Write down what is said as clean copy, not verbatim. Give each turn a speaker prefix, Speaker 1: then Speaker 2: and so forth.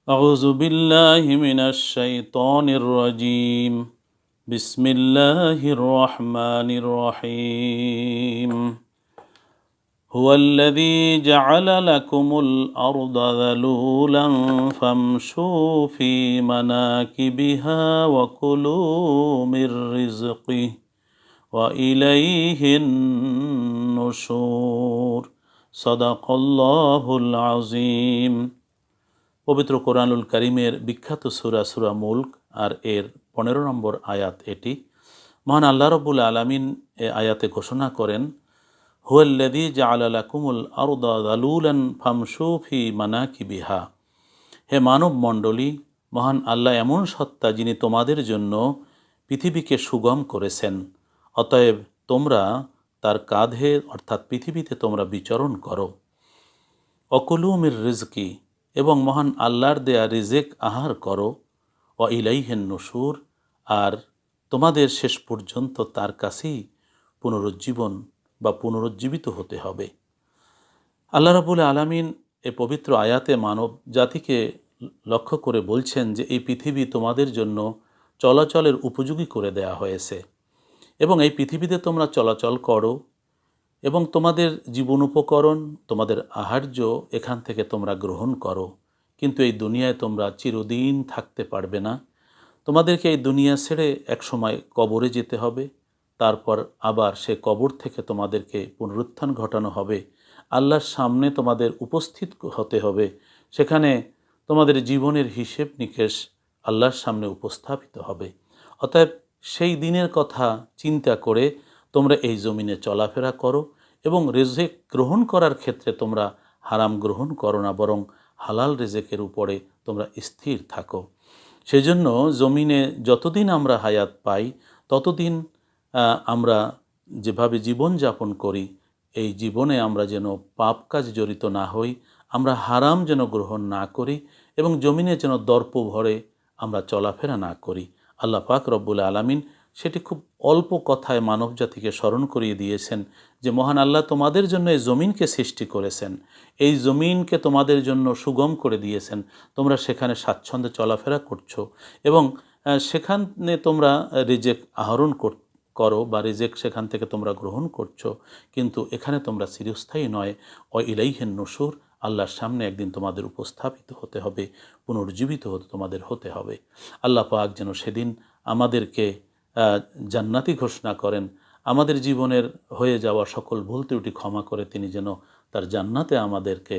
Speaker 1: أعوذ بالله من الشيطان الرجيم بسم الله الرحمن الرحيم هو الذي جعل لكم الأرض ذلولا فامشوا في مناكبها وكلوا من رزقه وإليه النشور صدق الله العظيم। পবিত্র কোরআনুল কারীমের বিখ্যাত সূরা মুলক আর এর 15 নম্বর আয়াত এটি। মহান আল্লাহ রাব্বুল আলামিন এই আয়াতে ঘোষণা করেন, হুয়াল্লাযী জাআলা লাকুমুল আরদা যালুলান ফামশু ফি মানাকিবিহা। হে মানব মণ্ডলী, মহান আল্লাহ এমন সত্তা যিনি তোমাদের জন্য পৃথিবীকে সুগম করেছেন, অতএব তোমরা তার কাঁধে অর্থাৎ পৃথিবীতে তোমরা বিচরণ করো। অকুলু মির রিজকি, এবং মহান আল্লাহর দেয়া রিজেক আহার করো। ও ইলাইহিন নুশুর, আর তোমাদের শেষ পর্যন্ত তার কাছেই পুনরুজ্জীবন বা পুনরুজ্জীবিত হতে হবে। আল্লাহ রাব্বুল আলামিন এ পবিত্র আয়াতে মানব জাতিকে লক্ষ্য করে বলছেন যে এই পৃথিবী তোমাদের জন্য চলাচলের উপযোগী করে দেয়া হয়েছে এবং এই পৃথিবীতে তোমরা চলাচল করো এবং তোমাদের জীবন উপকরণ, তোমাদের আহার্য এখান থেকে তোমরা গ্রহণ করো। কিন্তু এই দুনিয়ায় তোমরা চিরদিন থাকতে পারবে না। তোমাদেরকে এই দুনিয়া ছেড়ে একসময় কবরে যেতে হবে, তারপর আবার সে কবর থেকে তোমাদেরকে পুনরুত্থান ঘটানো হবে, আল্লাহর সামনে তোমাদের উপস্থিত হতে হবে। সেখানে তোমাদের জীবনের হিসেব নিকেশ আল্লাহর সামনে উপস্থাপিত হবে। অতএব সেই দিনের কথা চিন্তা করে তোমরা এই জমিনে চলাফেরা করো এবং রিজেক গ্রহণ করার ক্ষেত্রে তোমরা হারাম গ্রহণ করো না, বরং হালাল রিজেকের উপরে তোমরা স্থির থাকো। সেজন্য জমিনে যতদিন আমরা হায়াত পাই ততদিন আমরা যেভাবে জীবনযাপন করি, এই জীবনে আমরা যেন পাপ কাজ জড়িত না হই, আমরা হারাম যেন গ্রহণ না করি এবং জমিনে যেন দর্প ভরে আমরা চলাফেরা না করি। আল্লাহ পাক রব্বুল আলামিন সেটি খুব অল্প কথায় মানব জাতিকে স্মরণ করিয়ে দিয়েছেন যে মহান আল্লাহ তোমাদের জন্য এই জমিনকে সৃষ্টি করেছেন, এই জমিনকে তোমাদের জন্য সুগম করে দিয়েছেন, তোমরা সেখানে স্বাচ্ছন্দ্যে চলাফেরা করছো এবং সেখানে তোমরা রিজেক আহরণ করো বা রিজেক সেখান থেকে তোমরা গ্রহণ করছো, কিন্তু এখানে তোমরা চিরস্থায়ী নয়। ও ইলাইহিন নুশুর, আল্লাহর সামনে একদিন তোমাদের উপস্থাপিত হতে হবে, পুনর্জীবিত তোমাদের হতে হবে। আল্লাহ পাক যেন সেদিন আমাদেরকে জান্নাতি ঘোষণা করেন, আমাদের জীবনের হয়ে যাওয়া সকল ভুল ত্রুটি ক্ষমা করে তিনি যেন তার জান্নাতে আমাদেরকে